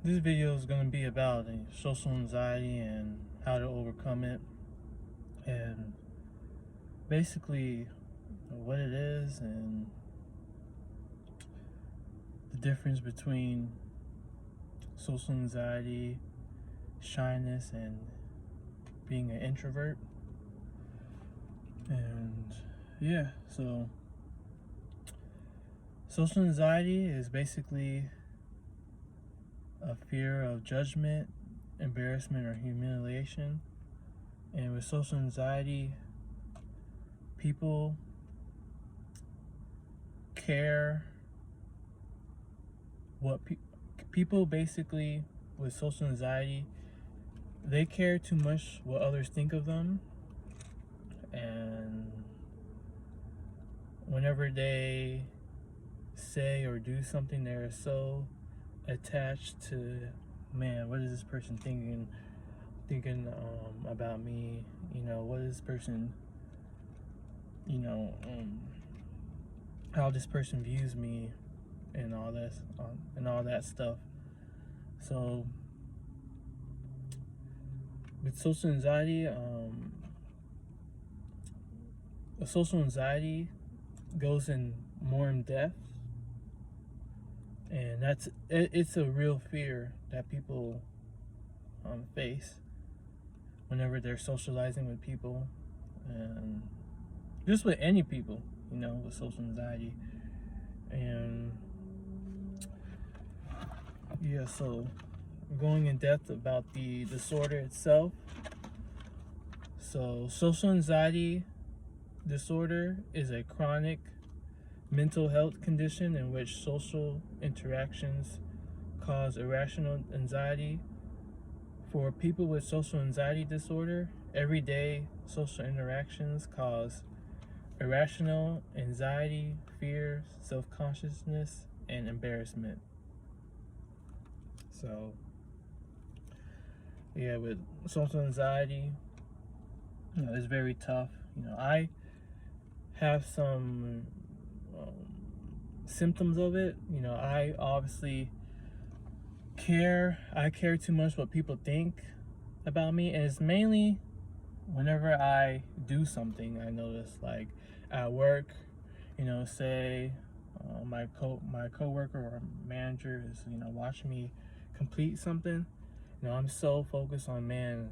This video is going to be about social anxiety and how to overcome it, and basically what it is and the difference between social anxiety, shyness, and being an introvert. And yeah, so social anxiety is basically a fear of judgment, embarrassment, or humiliation. And with social anxiety, people care what people basically, with social anxiety, they care too much what others think of them. And whenever they say or do something, they're so attached to, man, what is this person thinking about me? What is this person, how this person views me, and all that stuff. So with social anxiety goes in more in depth, and it's a real fear that people face whenever they're socializing with people, and just with any people, with social anxiety. And yeah, so going in depth about the disorder itself. So social anxiety disorder is a chronic mental health condition in which social interactions cause irrational anxiety. For people with social anxiety disorder, everyday social interactions cause irrational anxiety, fear, self-consciousness, and embarrassment. So yeah, with social anxiety, it's very tough. I have some symptoms of it. I obviously I care too much what people think about me, and it's mainly whenever I do something. I notice, like at work, say my coworker or manager is watching me complete something. I'm so focused on, man,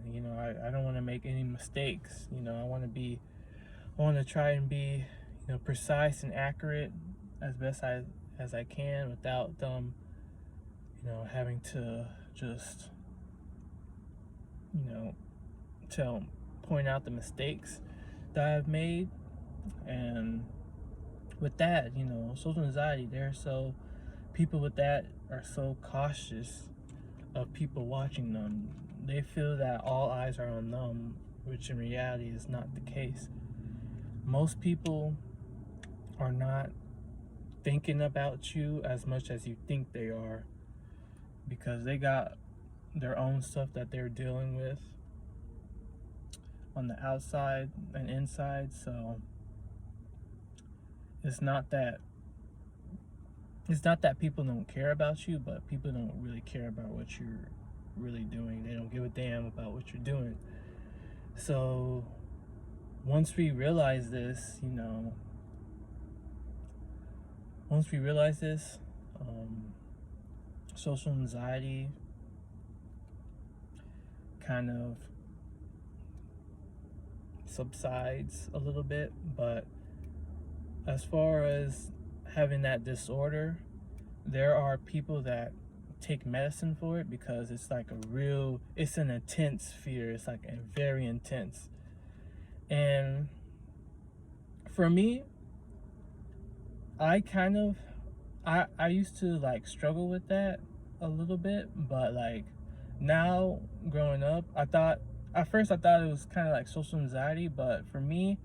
I don't want to make any mistakes. I want to try and be precise and accurate as best as I can without them having to just you know tell point out the mistakes that I've made. And with that, social anxiety, people with that are so cautious of people watching them. They feel that all eyes are on them, which in reality is not the case. Most people are not thinking about you as much as you think they are, because they got their own stuff that they're dealing with on the outside and inside. So it's not that people don't care about you, but people don't really care about what you're really doing. They don't give a damn about what you're doing. So once we realize this, social anxiety kind of subsides a little bit. But as far as having that disorder, there are people that take medicine for it, because it's an intense fear. It's like a very intense. And for me, I used to struggle with that a little bit, but now, growing up, at first I thought it was kind of like social anxiety, but for me,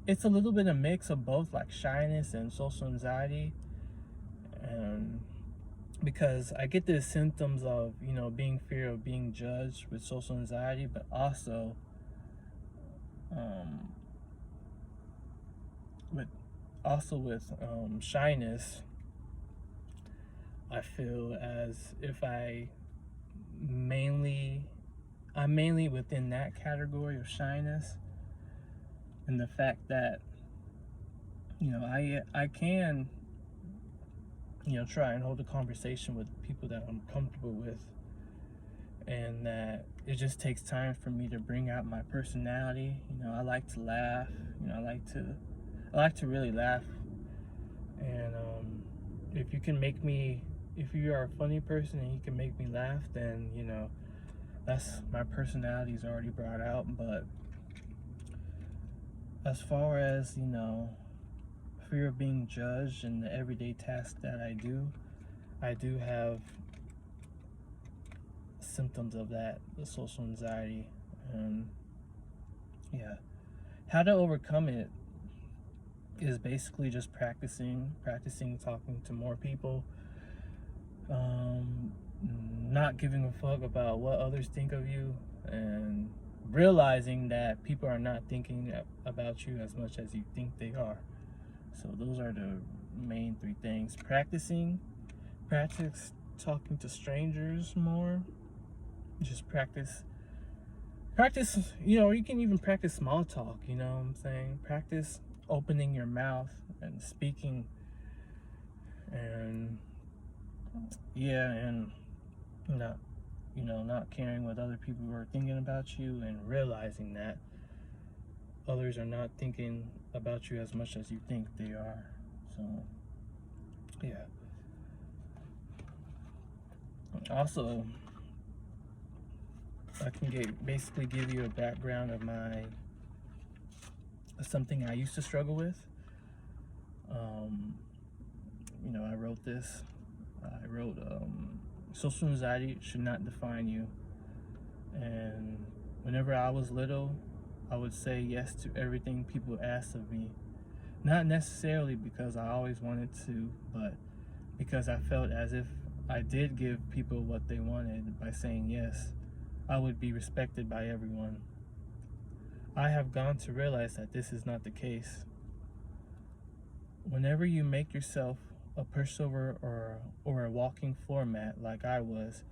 it's a little bit of mix of both, like shyness and social anxiety. And because I get the symptoms of being fear of being judged with social anxiety, but also with shyness, I feel as if I mainly I'm mainly within that category of shyness, and the fact that I can try and hold a conversation with people that I'm comfortable with, and that it just takes time for me to bring out my personality. I like to laugh. I like to really laugh, and if you are a funny person and you can make me laugh, then that's my personality is already brought out. But as far as fear of being judged and the everyday tasks that I do have symptoms of that, the social anxiety. And yeah, how to overcome it is basically just practicing talking to more people, um, not giving a fuck about what others think of you, and realizing that people are not thinking about you as much as you think they are. So those are the main three things: practice talking to strangers more. Just practice. You can even practice small talk. You know what I'm saying? Practice opening your mouth and speaking, and yeah, and not not caring what other people are thinking about you, and realizing that others are not thinking about you as much as you think they are. So yeah. Also, I can basically give you a background of something I used to struggle with. um, I wrote this. I wrote, social anxiety should not define you. And whenever I was little, I would say yes to everything people asked of me. Not necessarily because I always wanted to, but because I felt as if I did give people what they wanted by saying yes, I would be respected by everyone. I have gone to realize that this is not the case. Whenever you make yourself a pushover or a walking floor mat like I was,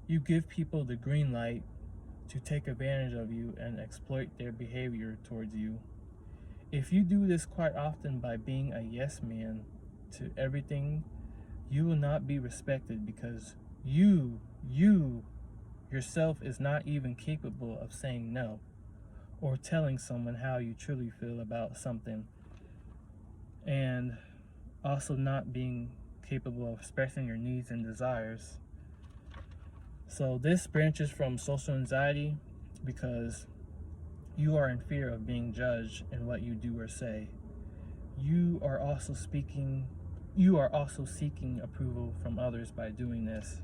you give people the green light to take advantage of you and exploit their behavior towards you. If you do this quite often by being a yes man to everything, you will not be respected because you yourself is not even capable of saying no or telling someone how you truly feel about something, and also not being capable of expressing your needs and desires. So this branches from social anxiety because you are in fear of being judged in what you do or say. You are also seeking approval from others by doing this.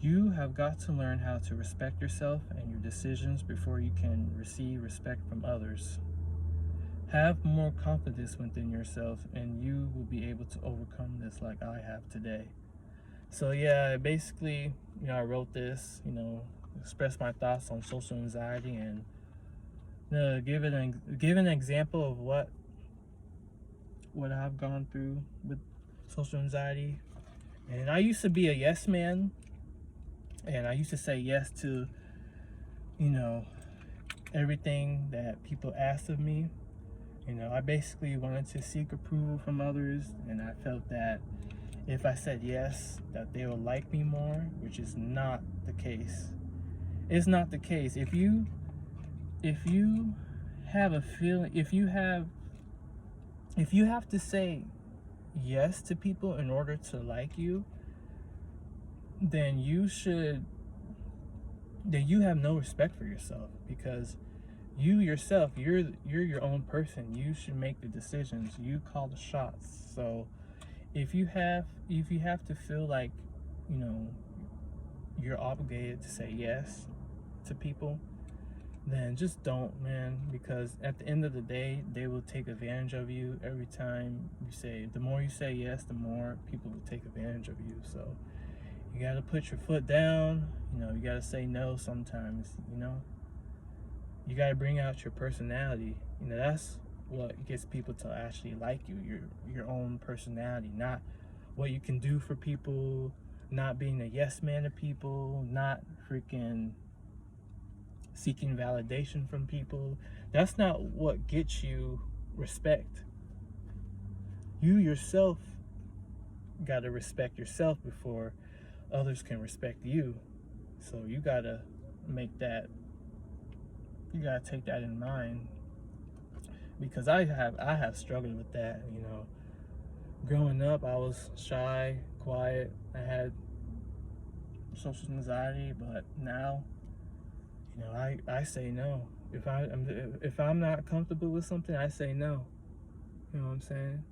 You have got to learn how to respect yourself and your decisions before you can receive respect from others. Have more confidence within yourself, and you will be able to overcome this like I have today. So yeah, basically, I wrote this, express my thoughts on social anxiety, and give an example of what I've gone through with social anxiety. And I used to be a yes man, and I used to say yes to, you know, everything that people asked of me. I basically wanted to seek approval from others, and I felt that if I said yes, that they will like me more, which is not the case. It's not the case. If you have a feeling, if you have to say yes to people in order to like you, then you have no respect for yourself, because you yourself, you're your own person. You should make the decisions. You call the shots. So if you have to feel like, you're obligated to say yes to people, then just don't, man, because at the end of the day, they will take advantage of you. Every time the more you say yes, the more people will take advantage of you. So you got to put your foot down. You got to say no sometimes. You got to bring out your personality. That's what gets people to actually like you, your own personality, not what you can do for people, not being a yes man to people, not freaking seeking validation from people. That's not what gets you respect. You yourself got to respect yourself before others can respect you. So you got to make that, you got to take that in mind, because I have struggled with that, you know. Growing up, I was shy, quiet. I had social anxiety, but now, you know, I say no. If I'm not comfortable with something, I say no. You know what I'm saying?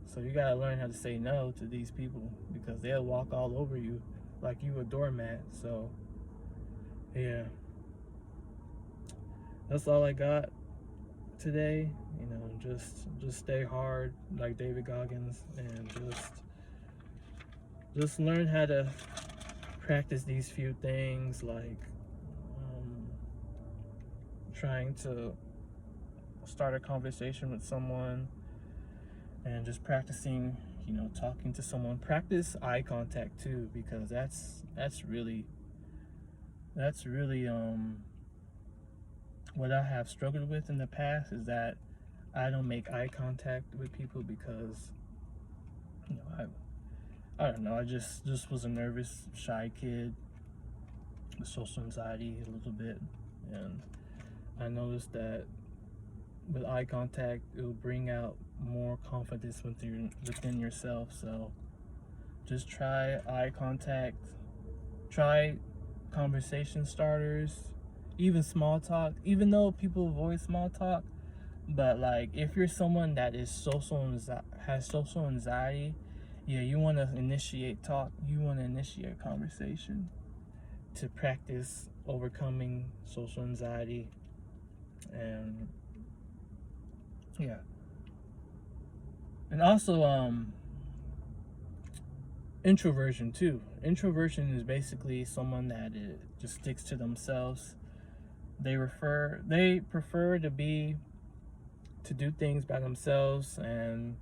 So you gotta learn how to say no to these people, because they'll walk all over you like you a doormat. So yeah, that's all I got today. You know, just stay hard like David Goggins, and just learn how to practice these few things, like trying to start a conversation with someone, and just practicing, you know, talking to someone. Practice eye contact too, because that's really what I have struggled with in the past, is that I don't make eye contact with people, because, you know, I don't know, I just was a nervous, shy kid with social anxiety a little bit, and I noticed that with eye contact, it will bring out more confidence within yourself. So just try eye contact, try conversation starters, even small talk. Even though people avoid small talk, but like if you're someone that is has social anxiety, yeah, you want to initiate talk. You want to initiate conversation to practice overcoming social anxiety. And yeah, and also introversion too. Introversion is basically someone that just sticks to themselves. They prefer to do things by themselves, and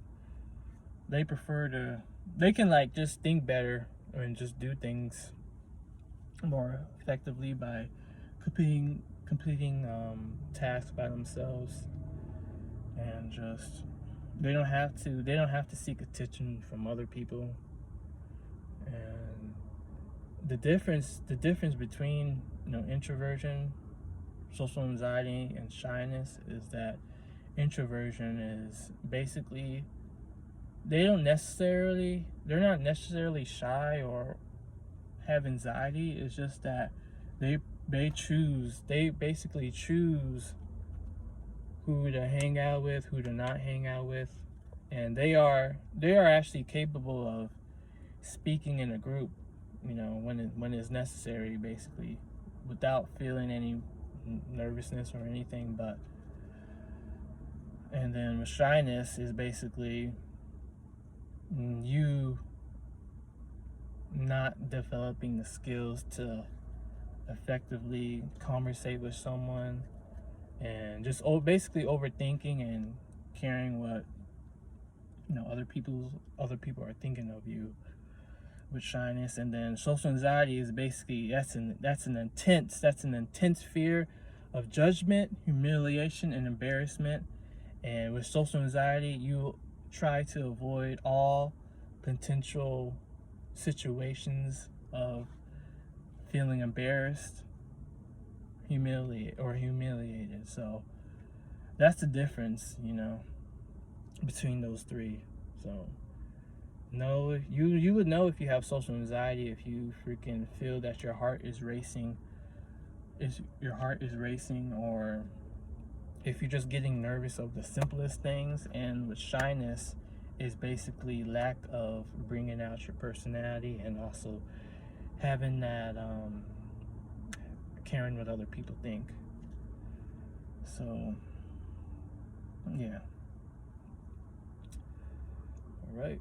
they can like just think better and just do things more effectively by completing tasks by themselves, and just they don't have to seek attention from other people. And the difference between, you know, introversion, social anxiety, and shyness is that introversion is basically they're not necessarily shy or have anxiety. It's just that they basically choose who to hang out with, who to not hang out with, and they are actually capable of speaking in a group, you know, when it's necessary, basically, without feeling any nervousness or anything. But and then with shyness is basically you not developing the skills to effectively conversate with someone, and just basically overthinking and caring what, you know, other people are thinking of you with shyness. And then social anxiety is basically that's an intense fear of judgment, humiliation, and embarrassment. And with social anxiety, you try to avoid all potential situations of feeling embarrassed, humiliated. So that's the difference, you know, between those three. So no, you would know if you have social anxiety if you freaking feel that your heart is racing, or if you're just getting nervous of the simplest things. And with shyness is basically lack of bringing out your personality, and also having that caring what other people think. So yeah, all right.